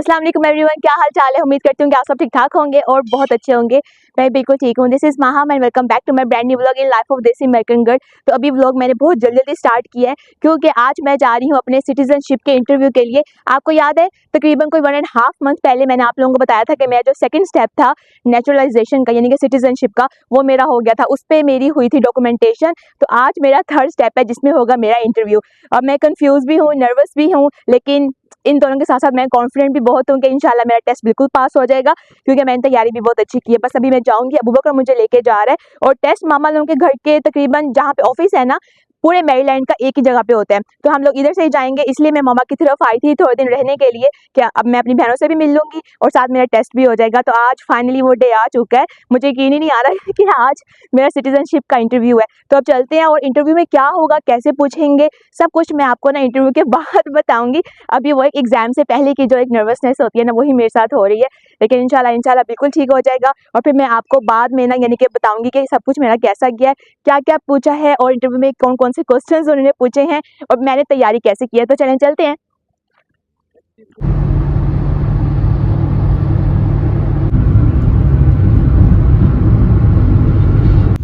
अस्सलाम वालेकुम एवरीवन, क्या हाल चाल है। उम्मीद करती हूँ कि आप सब ठीक ठाक होंगे और बहुत अच्छे होंगे। मैं बिल्कुल ठीक हूँ। This is Maha and welcome back to my brand new vlog in life of desi American girl. तो अभी व्लॉग मैंने बहुत जल्दी स्टार्ट किया है क्योंकि आज मैं जा रही हूँ अपने सिटीजनशिप के इंटरव्यू के लिए। आपको याद है तकरीबन कोई 1.5 मंथ पहले मैंने आप लोगों को बताया था कि मेरा जो सेकंड स्टेप था नेचुरलाइजेशन का यानी कि सिटीजनशिप का, वो मेरा हो गया था। उस पर मेरी हुई थी डॉक्यूमेंटेशन। तो आज मेरा थर्ड स्टेप है जिसमें होगा मेरा इंटरव्यू। अब मैं कंफ्यूज भी हूँ, नर्वस भी हूँ, लेकिन इन दोनों के साथ साथ मैं कॉन्फिडेंट भी बहुत हूँ कि इंशाल्लाह मेरा टेस्ट बिल्कुल पास हो जाएगा क्योंकि मैंने तैयारी भी बहुत अच्छी की है। बस अभी मैं जाऊँगी, अबू बकर मुझे लेके जा रहा है और टेस्ट मामा लोगों के घर के तकरीबन जहाँ पे ऑफिस है ना, पूरे मैरीलैंड का एक ही जगह पे होता है। तो हम लोग इधर से ही जाएंगे, इसलिए मैं मामा की तरफ आई थी थोड़े दिन रहने के लिए। क्या अब मैं अपनी बहनों से भी मिल लूँगी और साथ मेरा टेस्ट भी हो जाएगा। तो आज फाइनली वो डे आ चुका है। मुझे यकीन ही नहीं आ रहा है कि आज मेरा सिटीजनशिप का इंटरव्यू है। तो अब चलते हैं और इंटरव्यू में क्या होगा, कैसे पूछेंगे, सब कुछ मैं आपको ना इंटरव्यू के बाद बताऊंगी। अभी वो एक एग्जाम से पहले की जो एक नर्वसनेस होती है ना, वही मेरे साथ हो रही है, लेकिन इंशाल्लाह बिल्कुल ठीक हो जाएगा। और फिर मैं आपको बाद में ना यानी कि बताऊंगी कि सब कुछ मेरा कैसा गया है, क्या क्या पूछा है और इंटरव्यू में कौन कौन से क्वेश्चंस उन्होंने पूछे हैं और मैंने तैयारी कैसे की है। तो चलें चलते हैं।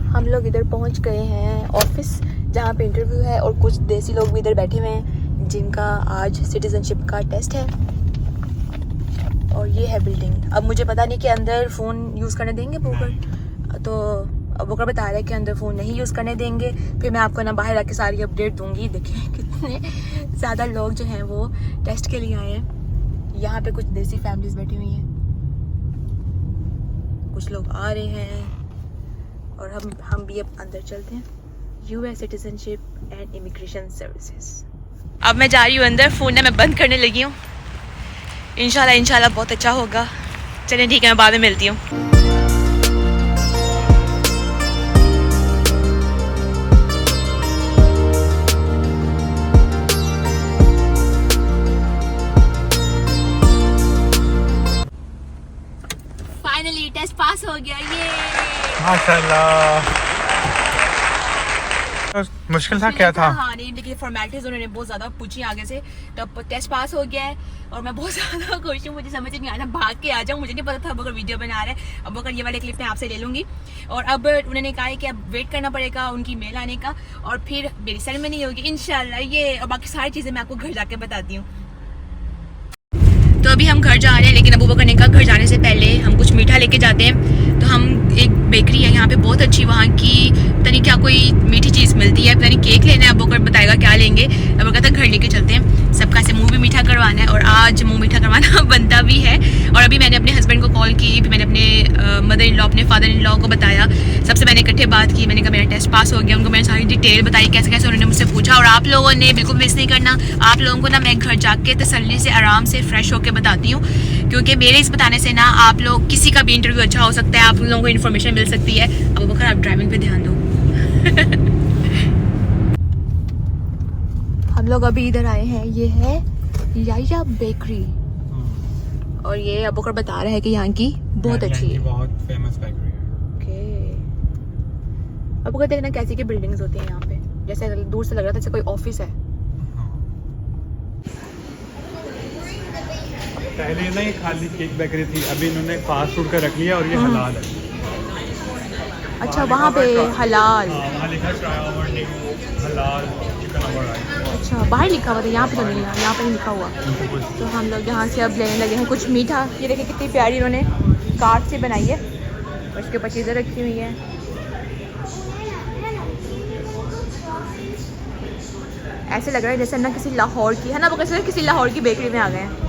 हम लोग इधर पहुंच गए हैं ऑफिस जहाँ पे इंटरव्यू है और कुछ देसी लोग भी इधर बैठे हुए हैं जिनका आज सिटीजनशिप का टेस्ट है। और ये है बिल्डिंग। अब मुझे पता नहीं कि अंदर फ़ोन यूज़ करने देंगे बोकर, तो बोकर बता रहे हैं कि अंदर फ़ोन नहीं यूज़ करने देंगे। फिर मैं आपको ना बाहर आके सारी अपडेट दूंगी। देखिए कितने ज़्यादा लोग जो हैं वो टेस्ट के लिए आए हैं। यहाँ पे कुछ देसी फैमिलीज बैठी हुई हैं, कुछ लोग आ रहे हैं और हम भी अब अंदर चलते हैं। US citizenship and immigration services. अब मैं जा रही हूँ अंदर, फ़ोन ना मैं बंद करने लगी हूँ। इंशाल्लाह बहुत अच्छा होगा। चलिए ठीक है, मैं बाद में मिलती हूँ। फाइनली टेस्ट पास हो गया, ये माशाल्लाह। मुश्किल था क्या था? हाँ नहीं, लेकिन फॉर्मेलिटीज उन्होंने बहुत ज़्यादा पूछी आगे से। तो अब टेस्ट पास हो गया है और मैं बहुत ज़्यादा खुश हूँ। मुझे समझ नहीं आ रहा, भाग के आ जाऊँ, मुझे नहीं पता था अब अगर वीडियो बना रहे हैं। अब अगर ये वाले क्लिप मैं आपसे ले लूँगी और अब उन्होंने कहा है कि अब वेट करना पड़ेगा उनकी मेल आने का और फिर मेरी सेरेमनी होगी इंशाल्लाह। ये और बाकी सारी चीज़ें मैं आपको घर जाके बताती हूँ। तो अभी हम घर जा रहे हैं, लेकिन अबू बकर ने कहा घर जाने से पहले हम कुछ मीठा लेके जाते हैं। तो हम एक बेकरी है यहाँ पे बहुत अच्छी, वहाँ की पता नहीं क्या कोई मीठी चीज़ मिलती है, पता नहीं केक लेना है। अबू बकर बताएगा क्या लेंगे। अबू कहता घर लेके चलते हैं, सबका से मुँह भी मीठा करवाना है और आज मुँह मीठा करवाना बनता भी है। और अभी मैंने अपने हस्बैंड को कॉल की, फिर मैंने अपने मदर इन लॉ, अपने फादर इन लॉ को बताया। सबसे मैंने इकट्ठे बात की। मैंने कहा मेरा टेस्ट पास हो गया, उनको मैंने सारी डिटेल बताई कैसे कैसे उन्होंने मुझसे पूछा। और आप लोगों ने बिल्कुल मिस नहीं करना, आप लोगों को ना मैं घर जाके तसल्ली से आराम से फ्रेश होकर बताती हूँ, क्योंकि मेरे इस बताने से ना आप लोग किसी का भी इंटरव्यू अच्छा हो सकता है, आप लोगों को इन्फॉर्मेशन मिल सकती है। अब बकर आप ड्राइविंग पे ध्यान दो। हम लोग अभी इधर आए हैं, ये है याया बेकरी और ये अबू बकर बता रहा है कि यहाँ की बहुत अच्छी है, बहुत फेमस बेकरी है। ओके। अबू बकर देखना कैसी की बिल्डिंग्स होती हैं यहाँ पे, जैसे दूर से लग रहा था जैसे कोई ऑफिस है। पहले ना ये खाली केक बेकरी थी, अभी इन्होंने फास्ट फूड का रख लिया और ये हलाल है। अच्छा, वहाँ पे हलाल। वहाँ लिखा है हलाल चिकन अमर। अच्छा, बाहर लिखा हुआ था, यहाँ पे तो नहीं है, यहाँ पे नहीं लिखा हुआ। तो हम लोग यहाँ से अब लेने लगे हैं कुछ मीठा। ये देखिए कितनी प्यारी इन्होंने कार्ड से बनाई है और इसके ऊपर चीज़ें रखी हुई हैं। ऐसे लग रहा है जैसे ना किसी लाहौर की है ना, वो कैसे किसी लाहौर की बेकरी में आ गए हैं।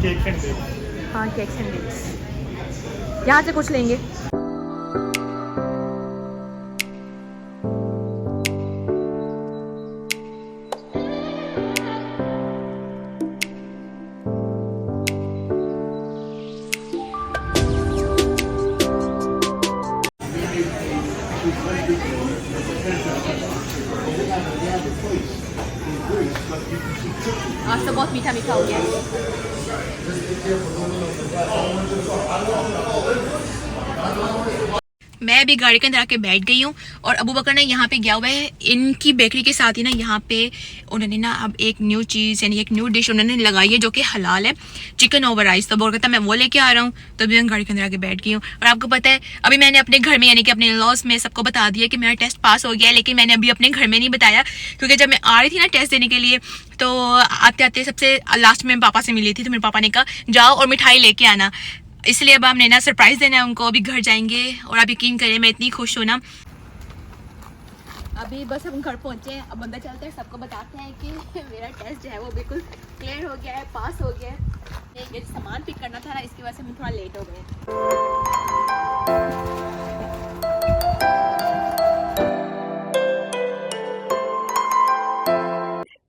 Cake and bakes. हाँ, केक्स एंड बेक्स। यहाँ से कुछ लेंगे। आज तो बहुत मीठा मीठा हो गया है। मैं अभी गाड़ी के अंदर आके बैठ गई हूँ और अबू बकर ना यहाँ पे गया हुआ है इनकी बेकरी के साथ ही ना। यहाँ पे उन्होंने ना अब एक न्यू चीज़ यानी एक न्यू डिश उन्होंने लगाई है जो कि हलाल है, चिकन ओवर राइस। तो बोल कहता मैं वो लेके आ रहा हूँ, तो अभी मैं गाड़ी के अंदर आके बैठ गई हूँ। और आपको पता है अभी मैंने अपने घर में यानी कि अपने लॉस में सबको बता दिया कि मेरा टेस्ट पास हो गया है, लेकिन मैंने अभी अपने घर में नहीं बताया क्योंकि जब मैं आ रही थी ना टेस्ट देने के लिए तो आते आते सबसे लास्ट में पापा से मिली थी, तो मेरे पापा ने कहा जाओ और मिठाई लेके आना। इसलिए अब हमने ना सरप्राइज देना है उनको, अभी घर जाएंगे। और आप यकीन करिए मैं इतनी खुश हूँ ना। अभी बस हम घर पहुँचे हैं, अब अंदर चलते हैं, सबको बताते हैं कि मेरा टेस्ट जो है वो बिल्कुल क्लियर हो गया है, पास हो गया है। ये सामान पिक करना था ना, इसकी वजह से हम थोड़ा लेट हो गए।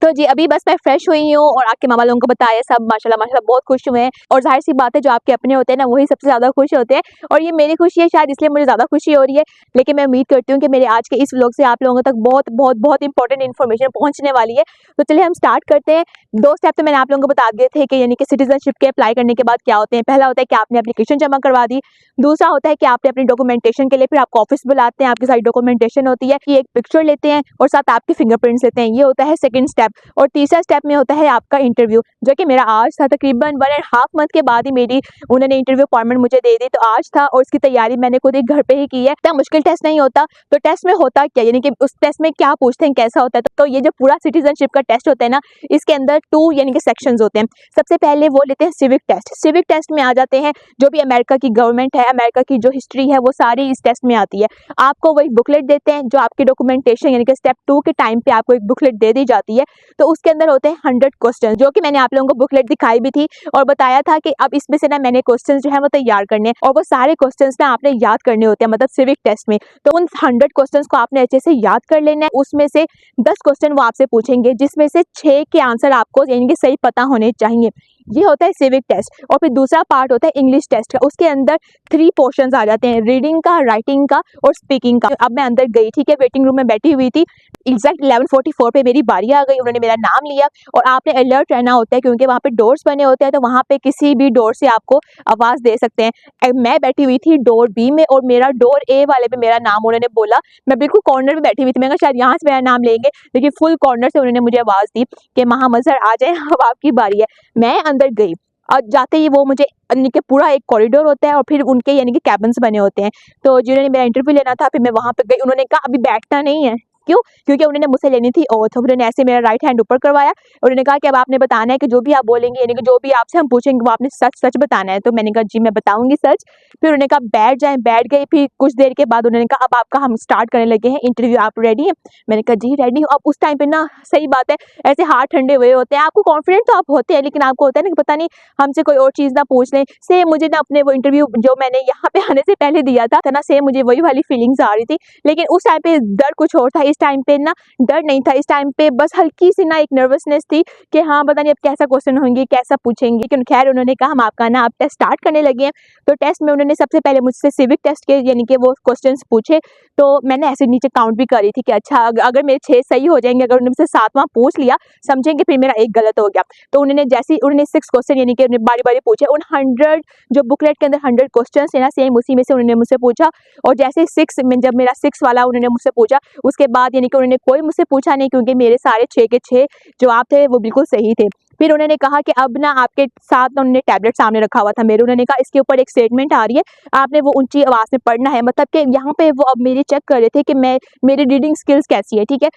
तो जी अभी बस मैं फ्रेश हुई हूँ और आपके मामा लोगों को बताया, सब माशाल्लाह माशाल्लाह बहुत खुश हुए हैं। और जाहिर सी बात है जो आपके अपने होते हैं ना वही सबसे ज़्यादा खुश होते हैं, और ये मेरी खुशी है शायद इसलिए मुझे ज़्यादा खुशी हो रही है। लेकिन मैं उम्मीद करती हूँ कि मेरे आज के इस व्लॉग से आप लोगों तक बहुत बहुत बहुत इंपॉर्टेंट इन्फॉर्मेशन पहुँचने वाली है। तो चलिए हम स्टार्ट करते हैं। 2 स्टेप तो मैंने आप लोगों को बता दिए थे कि यानी कि सिटीजनशिप के अप्लाई करने के बाद क्या होते हैं। पहला होता है कि आपने एप्लीकेशन जमा करवा दी, दूसरा होता है कि आपने अपनी डॉक्यूमेंटेशन के लिए फिर आपको ऑफिस बुलाते हैं, आपकी सारी डॉक्यूमेंटेशन होती है कि एक पिक्चर लेते हैं और साथ आपके फिंगरप्रिंट्स लेते हैं, ये होता है सेकंड स्टेप। और तीसरा स्टेप में होता है आपका इंटरव्यू, जो कि मेरा आज था। तकरीबन 1.5 मंथ के बाद ही मेरी उन्होंने इंटरव्यू अपॉइंटमेंट मुझे दे दी, तो आज था और इसकी तैयारी मैंने खुद ही घर पे ही की है। इतना मुश्किल टेस्ट नहीं होता। तो टेस्ट में होता क्या, यानी कि उस टेस्ट में क्या पूछते हैं, कैसा होता है, तो ये जो पूरा सिटीजनशिप का टेस्ट होता है ना, इसके अंदर 2 यानी कि सेक्शंस होते हैं। सबसे पहले वो लेते हैं सिविक टेस्ट। सिविक टेस्ट में आ जाते हैं जो भी अमेरिका की गवर्नमेंट है, अमेरिका की जो हिस्ट्री है वो सारी इस टेस्ट में आती है। आपको वो एक बुकलेट देते हैं जो आपकी डॉक्यूमेंटेशन यानी कि स्टेप 2 के टाइम पे आपको एक बुकलेट दे दी जाती है। तो उसके अंदर होते हैं 100 क्वेश्चन, जो कि मैंने आप लोगों को बुकलेट दिखाई भी थी और बताया था कि अब इसमें से ना मैंने क्वेश्चंस जो है वो तैयार करने हैं, और वो सारे क्वेश्चंस ना आपने याद करने होते हैं, मतलब सिविक टेस्ट में। तो उन 100 क्वेश्चंस को आपने अच्छे से याद कर लेना है। उसमें से 10 क्वेश्चन वो आपसे पूछेंगे जिसमें से 6 के आंसर आपको यानी कि सही पता होने चाहिए। ये होता है सिविक टेस्ट। और फिर दूसरा पार्ट होता है इंग्लिश टेस्ट का। उसके अंदर 3 पोर्शंस आ जाते हैं, रीडिंग का, राइटिंग का और स्पीकिंग का। अब मैं अंदर गई, ठीक है, वेटिंग रूम में बैठी हुई थी। एग्जैक्ट 11:44 पे मेरी बारी आ गई, उन्होंने मेरा नाम लिया और आपने अलर्ट रहना होता है क्योंकि वहाँ पे डोर्स बने होते हैं, तो वहाँ पे किसी भी डोर से आपको आवाज़ दे सकते हैं। मैं बैठी हुई थी डोर बी में और मेरा डोर ए वाले पे मेरा नाम उन्होंने बोला। मैं बिल्कुल कॉर्नर में बैठी हुई थी, मैं कहा शायद यहाँ से मेरा नाम लेंगे, लेकिन फुल कॉर्नर से उन्होंने मुझे आवाज़ दी कि महामज़हर आ जाए, अब आपकी बारी है। मैं अंदर गई और जाते ही वो मुझे यानी कि पूरा एक कॉरिडोर होता है और फिर उनके यानी कि कैबिन्स बने होते हैं। तो जिन्होंने मेरा इंटरव्यू लेना था, फिर मैं वहाँ पे गई। उन्होंने कहा अभी बैठना नहीं है। क्यों? क्योंकि उन्होंने मुझसे लेनी थी ओथ। उन्होंने ऐसे मेरा राइट हैंड ऊपर करवाया और उन्होंने कहा कि अब आपने बताना है कि जो भी आप बोलेंगे यानी कि जो भी आपसे हम पूछेंगे वो आपने सच सच बताना है। तो मैंने कहा जी मैं बताऊंगी सच। फिर उन्होंने कहा बैठ जाएं, बैठ गई। फिर कुछ देर के बाद उन्होंने कहा अब आपका हम स्टार्ट करने लगे हैं इंटरव्यू, आप रेडी हैं? मैंने कहा जी रेडी हूँ। अब उस टाइम पे ना सही बात है ऐसे हाथ ठंडे हुए होते हैं, आपको कॉन्फिडेंट तो आप होते हैं, लेकिन आपको होता है ना कि पता नहीं हमसे कोई और चीज़ ना पूछ लें। सेम मुझे ना अपने वो इंटरव्यू जो मैंने यहाँ पे आने से पहले दिया था ना, सेम मुझे वही वाली फीलिंग्स आ रही थी। लेकिन उस टाइम पे डर कुछ और था, इस टाइम पे ना डर नहीं था। इस टाइम पे बस हल्की सी ना एक नर्वसनेस थी कि हाँ पता नहीं अब कैसा क्वेश्चन होंगे, कैसा पूछेंगे। लेकिन खैर उन्होंने कहा हम आपका ना आप टेस्ट स्टार्ट करने लगे हैं। तो टेस्ट में उन्होंने सबसे पहले मुझसे सिविक टेस्ट के यानी कि वो क्वेश्चंस पूछे। तो मैंने ऐसे नीचे काउंट भी करी थी कि अच्छा अगर मेरे 6 सही हो जाएंगे, अगर उन्होंने मुझसे 7वां पूछ लिया समझेंगे फिर मेरा एक गलत हो गया। तो उन्होंने जैसे उन्होंने 6 क्वेश्चन यानी कि बारी बारी पूछे। उन 100 जो बुकलेट के अंदर 100 क्वेश्चन है ना, सेम उसी में से उन्होंने मुझसे पूछा। और जैसे 6 में जब मेरा 6 वाला उन्होंने मुझसे पूछा, उसके बाद यानी कि उन्होंने कोई मुझसे पूछा नहीं क्योंकि मेरे सारे 6 के 6 जवाब थे वो बिल्कुल सही थे। फिर उन्होंने कहा कि अब ना आपके साथ ना उन्होंने टैबलेट सामने रखा हुआ था मेरे। उन्होंने कहा इसके ऊपर एक स्टेटमेंट आ रही है, आपने वो ऊंची आवाज़ में पढ़ना है। मतलब कि यहाँ पे वो अब मेरी चेक कर रहे थे कि मेरी रीडिंग स्किल्स कैसी है, ठीक है।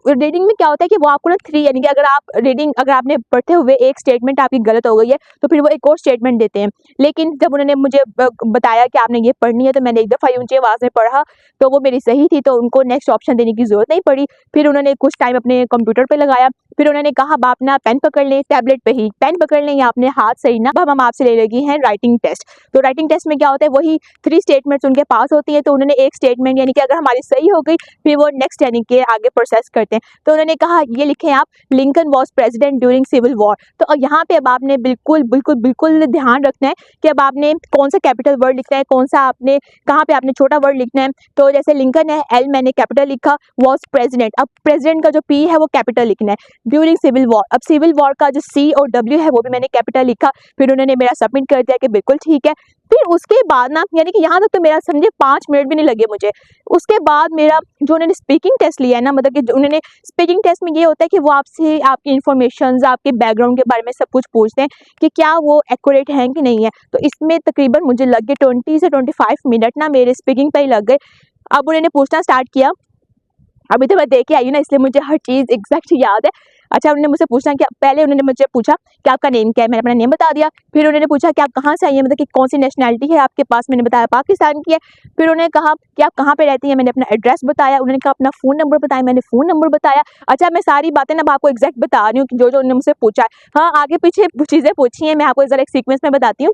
रीडिंग में क्या होता है कि वो आपको ना 3 यानी कि अगर आपने पढ़ते हुए एक स्टेटमेंट आपकी गलत हो गई है तो फिर वो एक और स्टेटमेंट देते हैं। लेकिन जब उन्होंने मुझे बताया कि आपने ये पढ़नी है तो मैंने एक दफ़ा ऊंची आवाज़ में पढ़ा तो वो मेरी सही थी, तो उनको नेक्स्ट ऑप्शन देने की ज़रूरत नहीं पड़ी। फिर उन्होंने कुछ टाइम अपने कंप्यूटर पर लगाया। फिर उन्होंने कहा अब आप ना पेन पकड़ लें, टैबलेट पे ही पेन पकड़ लें या अपने हाथ सही ना। अब हम आपसे ले लगी हैं राइटिंग टेस्ट। तो राइटिंग टेस्ट में क्या होता है, वही 3 स्टेटमेंट्स उनके पास होती है। तो उन्होंने एक स्टेटमेंट यानी कि अगर हमारी सही हो गई फिर वो नेक्स्ट यानी कि आगे प्रोसेस करते हैं। तो उन्होंने कहा ये लिखें आप, Lincoln was president during civil war. तो यहाँ पे अब आपने बिल्कुल बिल्कुल बिल्कुल ध्यान रखना है कि अब आपने कौन सा कैपिटल वर्ड लिखना है, कौन सा आपने कहाँ पे आपने छोटा वर्ड लिखना है। तो जैसे लिंकन है, एल मैंने कैपिटल लिखा, वॉज प्रेसिडेंट, अब प्रेसिडेंट का जो पी है वो कैपिटल लिखना है। ड्यूरिंग सिविल वॉर, अब सिविल वॉर का जो सी और डब्ल्यू है वो भी मैंने कैपिटल लिखा। फिर उन्होंने मेरा सबमिट कर दिया कि बिल्कुल ठीक है। फिर उसके बाद ना यानी कि यहाँ तक तो मेरा समझे 5 मिनट भी नहीं लगे मुझे। उसके बाद मेरा जो उन्होंने स्पीकिंग टेस्ट लिया है ना, मतलब कि जो उन्होंने स्पीकिंग टेस्ट में ये होता है कि वो आपसे आपकी इन्फॉर्मेशन, आपके बैकग्राउंड के बारे में सब कुछ पूछते हैं कि क्या वो एक्यूरेट हैं कि नहीं है। तो इसमें तकरीबन मुझे लग गए 20 से 25 मिनट ना मेरे स्पीकिंग पे ही लग गए। अब उन्होंने पूछना स्टार्ट किया, अभी तो मैं देख के आई हूँ ना इसलिए मुझे हर चीज़ एग्जैक्ट याद है। अच्छा, उन्होंने मुझसे पूछा कि पहले उन्होंने मुझे पूछा कि आपका नेम क्या है, मैंने अपना नेम बता दिया। फिर उन्होंने पूछा कि आप कहाँ से आई हैं, मतलब कि कौन सी नेशनैलिटी है आपके पास, मैंने बताया पाकिस्तान की है। फिर उन्होंने कहा कि आप कहाँ पे रहती हैं, मैंने अपना एड्रेस बताया। उन्होंने कहा अपना फ़ोन नंबर बताया, मैंने फ़ोन नंबर बताया। अच्छा, मैं सारी बातें ना आपको एग्जैक्ट बता रही हूँ कि जो उन्होंने मुझसे पूछा है। हाँ, आगे पीछे चीज़ें पूछी हैं, मैं आपको ज़रा एक सीक्वेंस में बताती हूँ।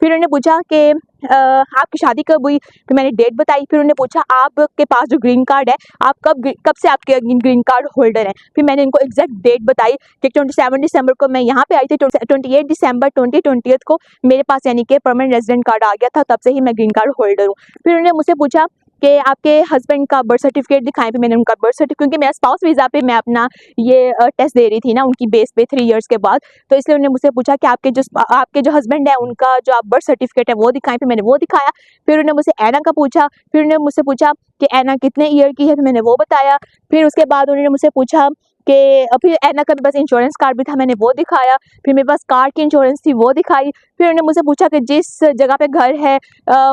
फिर उन्होंने पूछा कि आपकी शादी कब हुई, फिर मैंने डेट बताई। फिर उन्होंने पूछा आपके पास जो ग्रीन कार्ड है, आप कब से आपके ग्रीन कार्ड होल्डर हैं। फिर मैंने इनको एग्जैक्ट डेट बताई कि 27 दिसंबर को मैं यहाँ पे आई थी, 28 दिसंबर 2020 को मेरे पास यानी कि परमानेंट रेजिडेंट कार्ड आ गया था, तब से ही मैं ग्रीन कार्ड होल्डर हूँ। फिर उन्होंने मुझसे पूछा कि आपके हस्बैंड का बर्थ सर्टिफिकेट दिखाएं। फिर मैंने उनका बर्थ सर्टिफिकेट, क्योंकि मेरा स्पाउस वीज़ा पे मैं अपना ये टेस्ट दे रही थी ना उनकी बेस पे 3 इयर्स के बाद, तो इसलिए उन्होंने मुझसे पूछा कि आपके जो हस्बैंड है उनका जो आप बर्थ सर्टिफिकेट है वो दिखाएं। फिर मैंने वो दिखाया। फिर उन्होंने मुझसे ऐना का पूछा। फिर उन्होंने मुझसे पूछा कि ऐना कितने ईयर की है, फिर मैंने वो बताया। फिर उसके बाद उन्होंने मुझसे पूछा कि फिर ऐना का भी बस इंश्योरेंस कार्ड भी था, मैंने वो दिखाया। फिर मेरे पास कार की इंश्योरेंस थी, वो दिखाई। फिर उन्होंने मुझसे पूछा कि जिस जगह पे घर है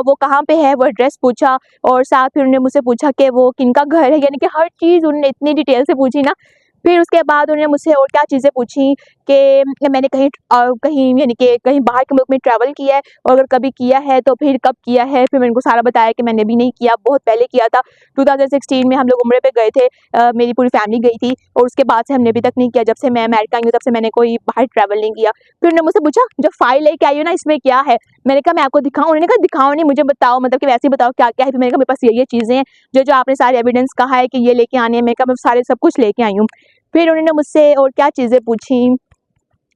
वो कहाँ पे है, वो एड्रेस पूछा। और साथ फिर उन्होंने मुझसे पूछा कि वो किनका घर है, यानी कि हर चीज़ उन्होंने इतनी डिटेल से पूछी ना। फिर उसके बाद उन्होंने मुझसे और क्या चीज़ें पूछी कि मैंने कहीं यानी कि कहीं बाहर के मुल्क में ट्रैवल किया है, और अगर कभी किया है तो फिर कब किया है। फिर मैंने उनको सारा बताया कि मैंने भी नहीं किया, बहुत पहले किया था। 2016 में हम लोग उम्रे पे गए थे, मेरी पूरी फैमिली गई थी, और उसके बाद से हमने अभी तक नहीं किया। जब से मैं अमेरिका आई हूँ तब से मैंने कोई बाहर ट्रैवल नहीं किया। फिर उन्होंने मुझसे पूछा जो फाइल लेके आई हो ना इसमें क्या है। मैंने कहा मैं आपको दिखाऊँ। उन्होंने कहा दिखाओ नहीं, मुझे बताओ, मतलब कि वैसे ही बताओ क्या क्या है। फिर मैंने कहा मेरे पास ये चीज़ें हैं जो आपने सारे एविडेंस कहा है कि ये लेके आने हैं। मैंने कहा मैं सारे सब कुछ लेके आई हूँ। फिर उन्होंने मुझसे और क्या चीज़ें पूछी,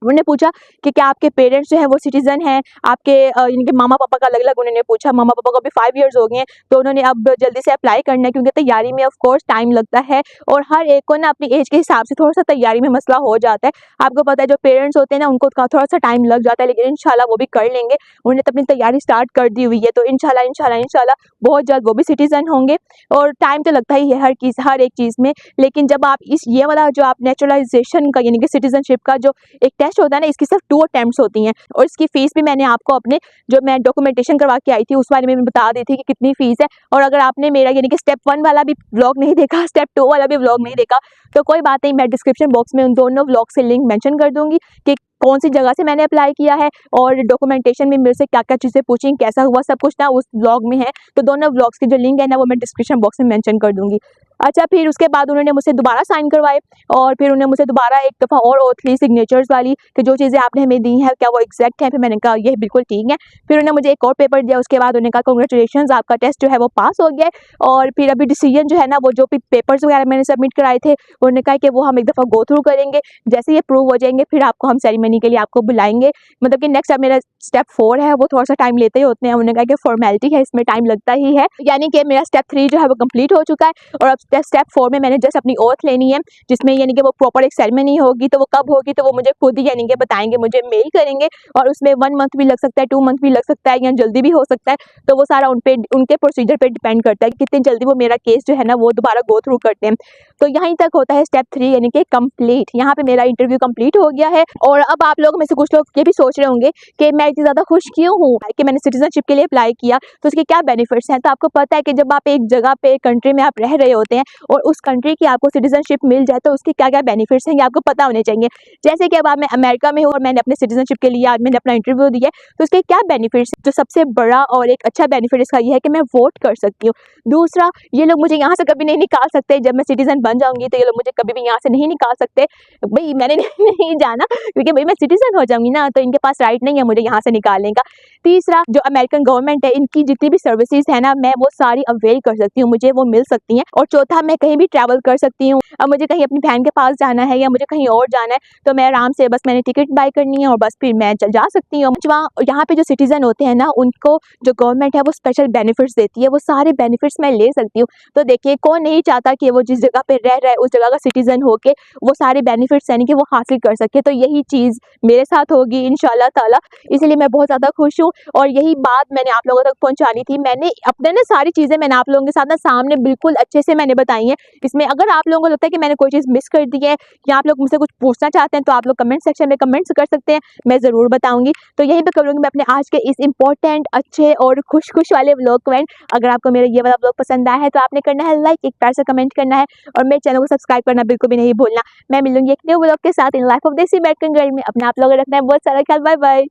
उन्होंने पूछा कि क्या आपके पेरेंट्स जो हैं वो सिटीज़न हैं, आपके यानी कि मामा पापा का अलग-अलग उन्होंने पूछा। मामा पापा को अभी 5 इयर्स हो गए हैं, तो उन्होंने अब जल्दी से अप्लाई करना है, क्योंकि तैयारी में ऑफ कोर्स टाइम लगता है, और हर एक को ना अपनी एज के हिसाब से थोड़ा-सा तैयारी में मसला हो जाता है। आपको पता है जो पेरेंट्स होते हैं ना उनको थोड़ा-सा टाइम लग जाता है, लेकिन इंशाल्लाह वो भी कर लेंगे। उन्होंने तो अपनी तैयारी स्टार्ट कर दी हुई है, तो इंशाल्लाह बहुत जल्द वो भी सिटीज़न होंगे। और टाइम तो लगता ही है हर एक चीज़ में, लेकिन जब आप ये वाला जो आप नेचुरलाइजेशन का यानी कि सिटीज़नशिप का जो एक टेस्ट होता है ना, इसकी सिर्फ 2 अटेम्प्ट्स होती हैं, और इसकी फ़ीस भी मैंने आपको अपने जो मैं डॉक्यूमेंटेशन करवा के आई थी उस बारे में बता दी थी कि कितनी फ़ीस है। और अगर आपने मेरा यानी कि स्टेप 1 वाला भी व्लॉग नहीं देखा, स्टेप 2 वाला भी व्लॉग नहीं देखा, तो कोई बात नहीं, मैं डिस्क्रिप्शन बॉक्स में उन दोनों व्लॉग से लिंक मेंशन कर दूँगी कि कौन सी जगह से मैंने अप्लाई किया है, और डॉक्यूमेंटेशन में मेरे से क्या-क्या चीज़ें पूछी, कैसा हुआ, सब कुछ ना उस व्लॉग में है। तो दोनों व्लॉग्स के जो लिंक है ना वो मैं डिस्क्रिप्शन बॉक्स में मेंशन कर दूँगी। अच्छा, फिर उसके बाद उन्होंने मुझसे दोबारा साइन करवाए, और फिर उन्होंने मुझसे दोबारा एक दफ़ा और ओथ ली सिग्नेचर्स वाली कि जो चीज़ें आपने हमें दी हैं क्या वो एग्जैक्ट है। फिर मैंने कहा ये बिल्कुल ठीक है। फिर उन्होंने मुझे एक और पेपर दिया, उसके बाद उन्होंने कहा कांग्रेचुलेशंस, आपका टेस्ट जो है वो पास हो गया है। और फिर अभी डिसीजन जो है ना, वो जो भी पेपर्स वगैरह मैंने सबमिट कराए थे, उन्होंने कहा कि वो हम एक दफ़ा गो थ्रू करेंगे, जैसे ये प्रूव हो जाएंगे फिर आपको हम सेरेमनी के लिए आपको बुलाएंगे। मतलब कि नेक्स्ट अब मेरा स्टेप 4 है, वो थोड़ा-सा टाइम लेते ही होते हैं। उन्होंने कहा कि फॉर्मेलिटी है, इसमें टाइम लगता ही है, यानी कि मेरा स्टेप 3 जो है वो कंप्लीट हो चुका है, और अब स्टेप 4 में मैंने जस्ट अपनी ओथ लेनी है, जिसमें यानी कि वो प्रॉपर एक सेरेमनी होगी। तो वो कब होगी तो वो मुझे खुद ही यानी कि बताएंगे, मुझे मेल करेंगे, और उसमें 1 मंथ भी लग सकता है, 2 मंथ भी लग सकता है, या जल्दी भी हो सकता है। तो वो सारा उनके प्रोसीजर पे डिपेंड करता है कि कितनी जल्दी वो मेरा केस जो है ना वो दोबारा गो थ्रू करते हैं। तो यहीं तक होता है स्टेप 3 यानी कि कंप्लीट। यहाँ पे मेरा इंटरव्यू कंप्लीट हो गया है, और अब आप लोग में से कुछ लोग ये भी सोच रहे होंगे कि मैं इतनी ज़्यादा खुश क्यों हूँ कि मैंने सिटीजनशिप के लिए अप्लाई किया, तो उसके क्या बेनिफिट्स हैं। तो आपको पता है कि जब आप एक जगह पे कंट्री में आप रह रहे होते हैं और उस कंट्री की आपको सिटीजनशिप मिल जाए, तो उसके क्या क्या बेनिफिट्स हैं ये आपको पता होने चाहिए। जैसे कि अब मैं अमेरिका में हूँ और मैंने अपने सिटीजनशिप के लिए आज मैंने अपना इंटरव्यू दिया है, तो उसके क्या बेनिफिट्स हैं। तो सबसे बड़ा और एक अच्छा बेनिफिट इसका ये है कि मैं वोट कर सकती हूँ। दूसरा, ये लोग मुझे यहाँ से कभी नहीं निकाल सकते। जब मैं सिटीजन बन जाऊंगी तो ये लोग मुझे कभी भी यहाँ से नहीं निकाल सकते। भाई मैंने नहीं जाना, क्योंकि भाई मैं सिटीजन हो जाऊंगी ना, तो इनके पास राइट नहीं है मुझे यहाँ से निकालने का। तीसरा, जो अमेरिकन गवर्नमेंट है, इनकी जितनी भी सर्विसेज है ना, मैं वो सारी अवेल कर सकती हूँ, मुझे वो मिल सकती हैं। और चौथा, मैं कहीं भी ट्रैवल कर सकती हूँ। अब मुझे कहीं अपनी बहन के पास जाना है या मुझे कहीं और जाना है, तो मैं आराम से बस मैंने टिकट बाय करनी है और बस फिर मैं चल जा सकती हूँ। यहाँ पे जो सिटीजन होते हैं ना, उनको जो गवर्नमेंट है वो स्पेशल बेनिफिट्स देती है, वो सारे बेनिफिट्स मैं ले सकती हूँ। तो देखिए, कौन नहीं चाहता कि वो जिस जगह पे रह रहा है उस जगह का सिटीजन होके वो सारे बेनिफिट्स यानी कि वो हासिल कर सके। तो यही चीज़ मेरे साथ होगी इंशाल्लाह ताला, इसलिए मैं बहुत ज़्यादा खुश हूँ और यही बात मैंने आप लोगों तक पहुंचानी थी। मैंने अपने ना सारी चीज़ें मैंने आप लोगों के साथ ना सामने बिल्कुल अच्छे से मैंने बताई हैं। इसमें अगर आप लोगों को लगता है कि मैंने कोई चीज़ मिस कर दी है या आप लोग मुझसे कुछ पूछना चाहते हैं तो आप लोग कमेंट सेक्शन में कमेंट्स कर सकते हैं, मैं ज़रूर बताऊंगी। तो यही पे करूँगी मैं अपने आज के इस इंपॉर्टेंट अच्छे और खुश वाले व्लॉग को एंड। अगर आपको मेरा ये वाला व्लॉग पसंद आया है तो आपने करना है लाइक, एक प्यार से कमेंट करना है और मेरे चैनल को सब्सक्राइब करना बिल्कुल भी नहीं भूलना। मैं मिलूंगी एक न्यू व्लॉग के साथ इन life of desi American girl में। अपने आप लोगों को रखना है बहुत सारा ख्याल। Bye bye.